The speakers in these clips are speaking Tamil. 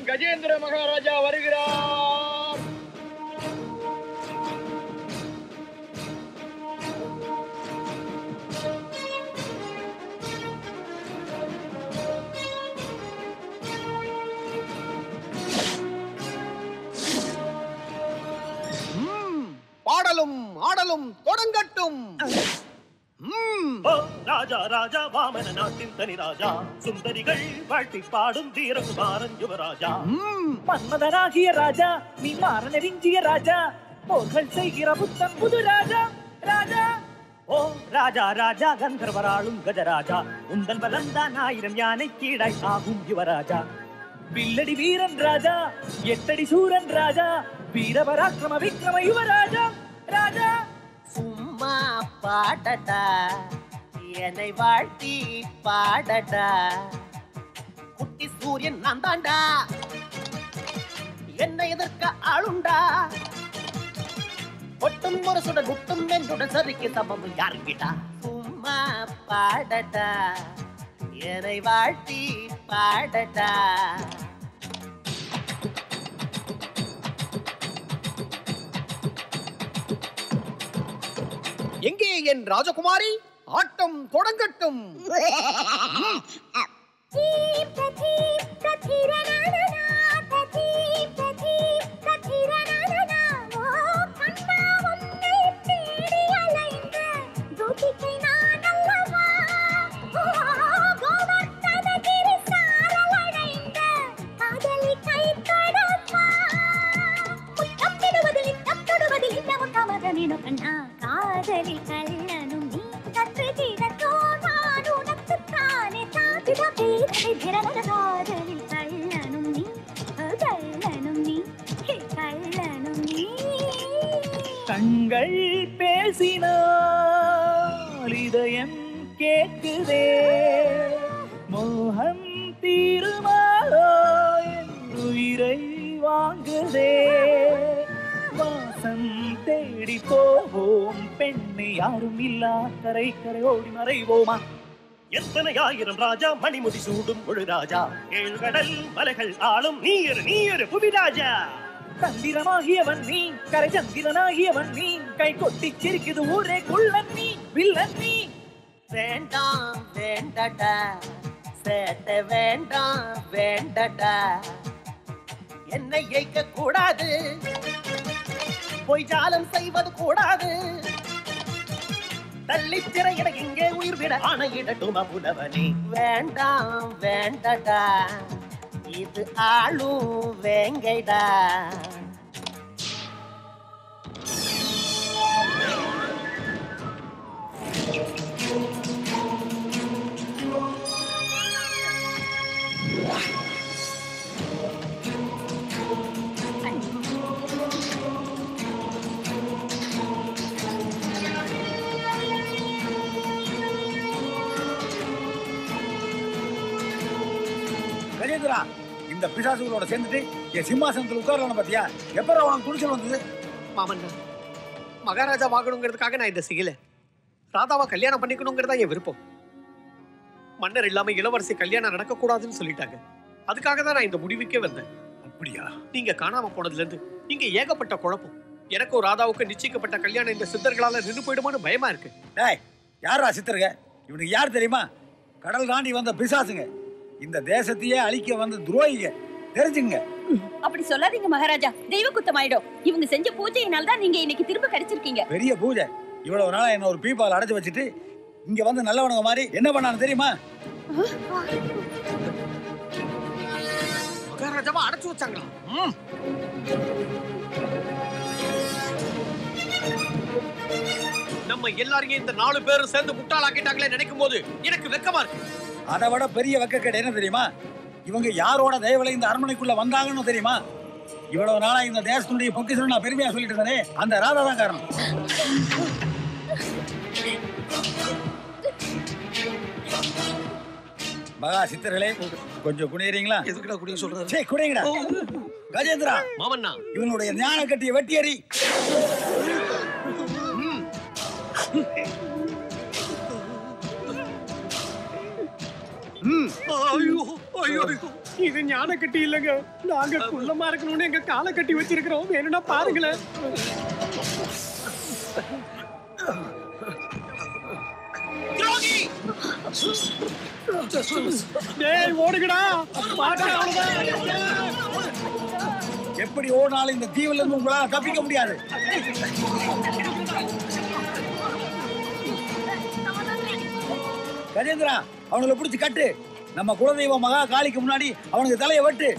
கஜேந்திர மகாராஜா வருகிறார். பாடலும் ஆடலும் தொடங்கட்டும். ராஜா ராஜா வாமன நாட்டின் தனி ராஜா, சுந்தரிகள் வாழ்த்தி பாடும் வீரகுமாரன் யுவராஜா. மன்மதனாகிய ராஜா, நீ மாற நெருங்கிய ராஜா, போர்கள் செய்கிற புத்தம் புது ராஜா. ராஜா ஓ ராஜா ராஜா, கந்தர்வராளும் கஜராஜா, உந்தன் பலந்தான் 1000 யானை கீழாய் ஆகும் யுவராஜா. வில்லடி வீரன் ராஜா, 8 அடி சூரன் ராஜா, வீரபராக்கிரம விக்ரம யுவராஜா. ராஜா சும்மா பாடடா, என்னை வாழ்த்தி பாடடா, குட்டி சூரியன் நான் தாண்டா, என்னை எதிர்க்க ஆளுண்டா, ஒட்டும் ஒரு சுடர் முட்டும் என்றுடன் சரிக்கு சமம் யாருக்கிட்டா. சும்மா பாடடா, என்னை வாழ்த்தி பாடடா. எங்கே என் ராஜகுமாரி? ஆட்டம் தொடங்கட்டும். காதலி கள்ளனும் நீ கற்று கிடக்கோ நான் உனக்கு தானே சாதிட பேரை காதலி கள்ளனும் நீ கள்ளனும் நீ கள்ளனும் நீ. கண்கள் பேசினால் இதயம் கேட்குதே, மோகம் தீருமாறோ என் உயிரை வாங்குதே. வாசம் தேடி போவோம் பெண்ணை, யாரும் இல்லா கரை கரை ஓடி மறைவோமா. எத்தனை 1000 ராஜா, மணிமுடி சூடும் முழு ராஜா, 7 கடல் மலைகள் ஆளும் நீர் புவிராஜா. தந்திரமாகியவன் நீ, கரை சந்திரனாகியவன் நீ, கை கொட்டி சிரிக்குது ஊரே குள்ளன் நீ, வில்லன் நீ. வேண்டாம் வேண்டடா, சேட்ட வேண்டாம் வேண்டடா, என்னை ஏய்க்க கூடாது, பொய் ஜாலம் செய்வது கூடாது, தள்ளி திரையிட இங்கே உயிர் விட ஆணையிடட்டும் புலவனே. வேண்டாம் வேண்டடா, இது ஆளும் வேங்கைடா. கஜேந்திரா, இந்த பிசாசுகளோட சேர்ந்துட்டு என் சிம்மாசனத்தில் உட்காரலாம் பாத்தியா? எப்பறம் அவனுக்கு துணிச்சல் வந்தது? மாமன்னா, மகாராஜா வாங்கணுங்கிறதுக்காக நான் இதை செய்யல. ராதாவை கல்யாணம் பண்ணிக்கணுங்கிறதா என் விருப்பம். மன்னர் இல்லாம இளவரசி கல்யாணம் நடக்கக்கூடாதுன்னு சொல்லிட்டாங்க. அதுக்காக தான் நான் இந்த முடிவுக்கே வந்தேன். அப்படியா? நீங்க காணாம போனதுல இருந்து இங்க ஏகப்பட்ட குழப்பம். எனக்கும் ராதாவுக்கு நிச்சயிக்கப்பட்ட கல்யாணம் இந்த சித்தர்களால நின்று போயிடுமான்னு பயமா இருக்கு. டேய், யாரா சித்தருங்க? இவனுக்கு யார் தெரியுமா? கடல் தாண்டி வந்த பிசாசுங்க. இந்த தேசத்தையே அழிக்க வந்த துரோகிங்க, தெரிஞ்சுங்க. அப்படி சொல்லாதீங்க மகாராஜா, தெய்வ குத்தமாயிடும். இவங்க செஞ்ச பூஜையினால தான் நீங்க இன்னைக்கு திரும்ப கிடைச்சிருக்கீங்க. பெரிய பூஜை. இவ்வளவு நாளா என்ன ஒரு பீப்பால் அடைச்சு வச்சுட்டு இங்க வந்து நல்லவனுங்க மாதிரி என்ன பண்ணான்னு தெரியுமா? மகாராஜாவா அடைச்சு வச்சாங்களா? நம்ம எல்லாரையும் இந்த 4 பேரும் சேர்ந்து முட்டாளாக்கிட்டாங்களே நினைக்கும் போது எனக்கு வெக்கமா இருக்கு. அதை விட பெரிய வெக்கக்கேடு என்ன தெரியுமா? இவங்க யாரோட தயவுல இந்த அரண்மனைக்குள்ள வந்தாங்கன்னு தெரியுமா? இவ்வளவு நாளா இந்த தேசத்துடைய பொக்கிஷம் நான் பெருமையா சொல்லிட்டு இருந்தேனே, அந்த ராதா தான் காரணம். மகா சித்தர்களே, கொஞ்சம் குனியறீங்களா? எதுக்குடா குனிய சொல்றாரு? சே, குனிங்கடா. கஜேந்திரா, மாமன்னா, இவனுடைய ஞான கட்டிய வெட்டியறி. ஐயோ ஐயோ, இது ஞான கட்டி இல்லைங்க, நாங்க குள்ளமா இருக்கணும்னு எங்க காலை கட்டி வச்சிருக்கிறோம், வேணும்னா பாருங்களேன். ஓடுங்கடா. எப்படி ஓடினாலும் இந்த தீவுல இருந்து உங்களால தப்பிக்க முடியாது. கஜேந்திரா, அவனுங்களை பிடிச்சு கட்டு. நம்ம குலதெய்வ மகா காளிக்கு முன்னாடி அவனுக்கு தலையை வெட்டு.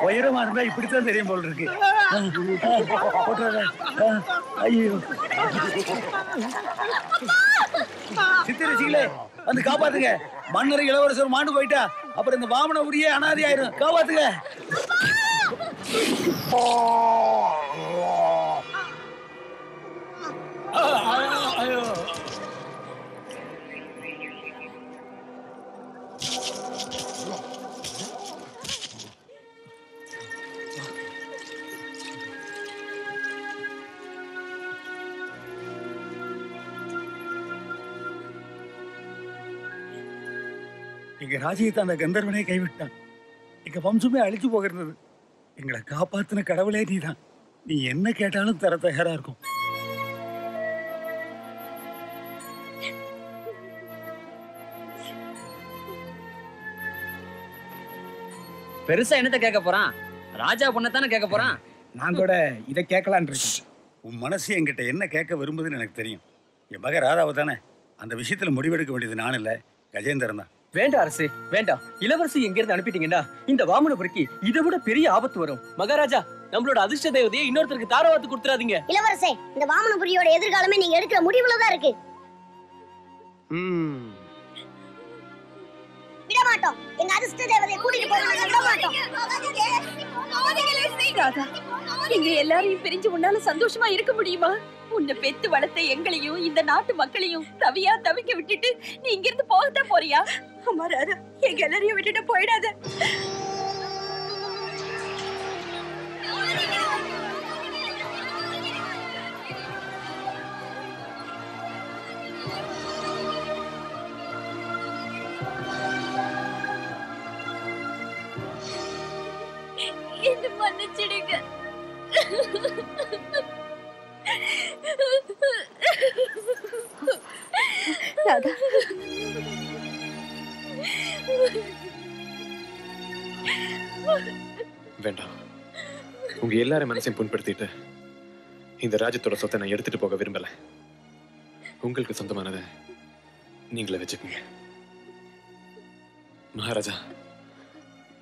உயரமா இருந்தா இப்படித்தான் தெரியும் போல் இருக்கு. ஐயோ, சித்திரசிகளே வந்து காப்பாத்துங்க. மன்னர் இளவரசர் மாண்டு போயிட்டா அப்புறம் இந்த வாமன உரிய அனாதி ஆயிரும். காப்பாத்துங்க. ஐயோ, எங்க ராஜ்யத்தை அந்த கந்தர்வனே கைவிட்டான். எங்க வம்சமே அழிச்சு போகிறது. எங்களை காப்பாத்தின கடவுளே நீதான். நீ என்ன கேட்டாலும் தர தயாரா இருக்கும். பெருசா என்னத்த கேட்க போறான்? ராஜா பொண்ணத்தானே கேட்க போறான். நான் கூட இதை கேட்கலான் இருக்கேன். உன் மனசு என்கிட்ட என்ன கேட்க விரும்புதுன்னு எனக்கு தெரியும். என் மக ராதாவை தானே. அந்த விஷயத்துல முடிவெடுக்க வேண்டியது நான் இல்ல, கஜேந்திரன் தான். வேண்டாம் அரசே, வேண்டாம். இளவரசி எங்க இருந்து அனுப்பிட்டீங்கன்னா இந்த வாமனபுரிக்கு இதை விட பெரிய ஆபத்து வரும். மகாராஜா, நம்மளோட அதிர்ஷ்ட தேவதையை இன்னொருத்தருக்கு தாரவாத்து கொடுத்துறாதீங்க. இளவரசே, இந்த வாமனபுரியோட எதிர்காலமே நீங்க எடுக்கிற முடிவுல தான் இருக்கு. விட மாட்டோம். எங்க அதிர்ஷ்ட தேவதையை கூட்டிட்டு போக விட மாட்டோம். ராதா, எங்க எல்லாரையும் பிரிஞ்சு உன்னால சந்தோஷமா இருக்க முடியுமா? உன்னை பெத்து வளர்த்த எங்களையும் இந்த நாட்டு மக்களையும் தவியா தவிக்க விட்டுட்டு நீ இங்க இருந்து போகத்தான் போறியா? அம்மா ராதா, எங்க எல்லாரையும் விட்டுட்டு போயிடாத. என்ன மன்னிச்சிடுங்க. ராதா, வேண்டாம். உங்க எல்லாரும் மனசையும் புண்படுத்திட்டு இந்த ராஜ்யத்தோட சொத்தை நான் எடுத்துட்டு போக விரும்பல. உங்களுக்கு சொந்தமானதை நீங்களே வச்சுக்கோங்க. மகாராஜா,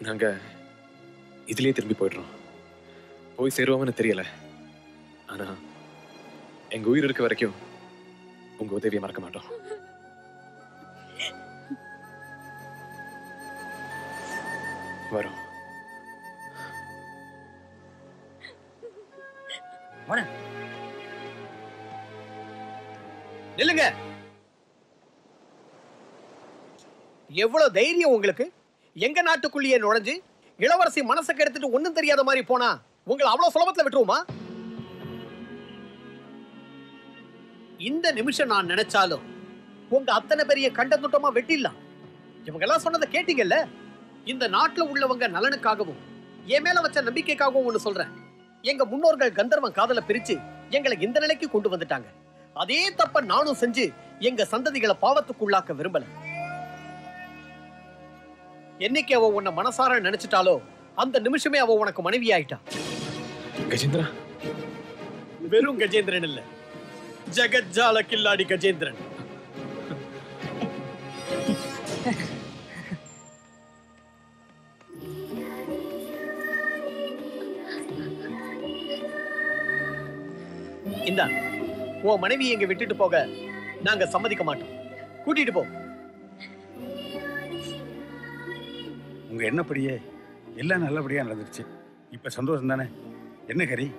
நாங்க இதுலயே திரும்பி போயிடுறோம். போய் சேருவோம்னு தெரியல. ஆனா எங்க உயிர் இருக்க வரைக்கும் உங்க உதவியை மறக்க மாட்டோம். வரோம். நில்லுங்க. எவ்வளவு தைரியம் உங்களுக்கு? எங்க நாட்டுக்குள்ளேயே நுழைஞ்சு இளவரசி மனசை கெடுத்துட்டு ஒண்ணும் தெரியாத மாதிரி போனா உங்களை அவ்வளவு சுலபத்துல விட்டுருவோமா? இந்த நிமிஷம் நான் நினைச்சாலும் உங்க அத்தனை பெரிய கண்டந்துட்டமா வெட்டிடலாம். இவங்க எல்லாம் சொன்னதை கேட்டீங்கல்ல? இந்த நாட்டுல உள்ளவங்க நலனுக்காகவும் என் மேல வச்ச நம்பிக்கைக்காகவும் ஒண்ணு சொல்றேன். எங்க முன்னோர்கள் கந்தர்வன் காதலை பிரிச்சு எங்களை இந்த நிலைக்கு கொண்டு வந்துட்டாங்க. அதே தப்ப நானும் செஞ்சு எங்க சந்ததிகளை பாவத்துக்குள்ளாக்க விரும்பல. என்னைக்கு அவ உன்னை மனசார நினைச்சிட்டாலோ அந்த நிமிஷமே அவ உனக்கு மனைவி ஆயிட்டா. கஜேந்திரா வெறும் கஜேந்திரன் இல்ல, ஜகஜால கில்லாடி கஜேந்திரன். இந்தா, உன் மனைவி எங்க விட்டுட்டு போக நாங்க சம்மதிக்க மாட்டோம். கூட்டிட்டு போ. உங்க எண்ணப்படியே எல்லாம் நல்லபடியா நடந்துருச்சு. இப்ப சந்தோஷம் தானே? என்ன கரி?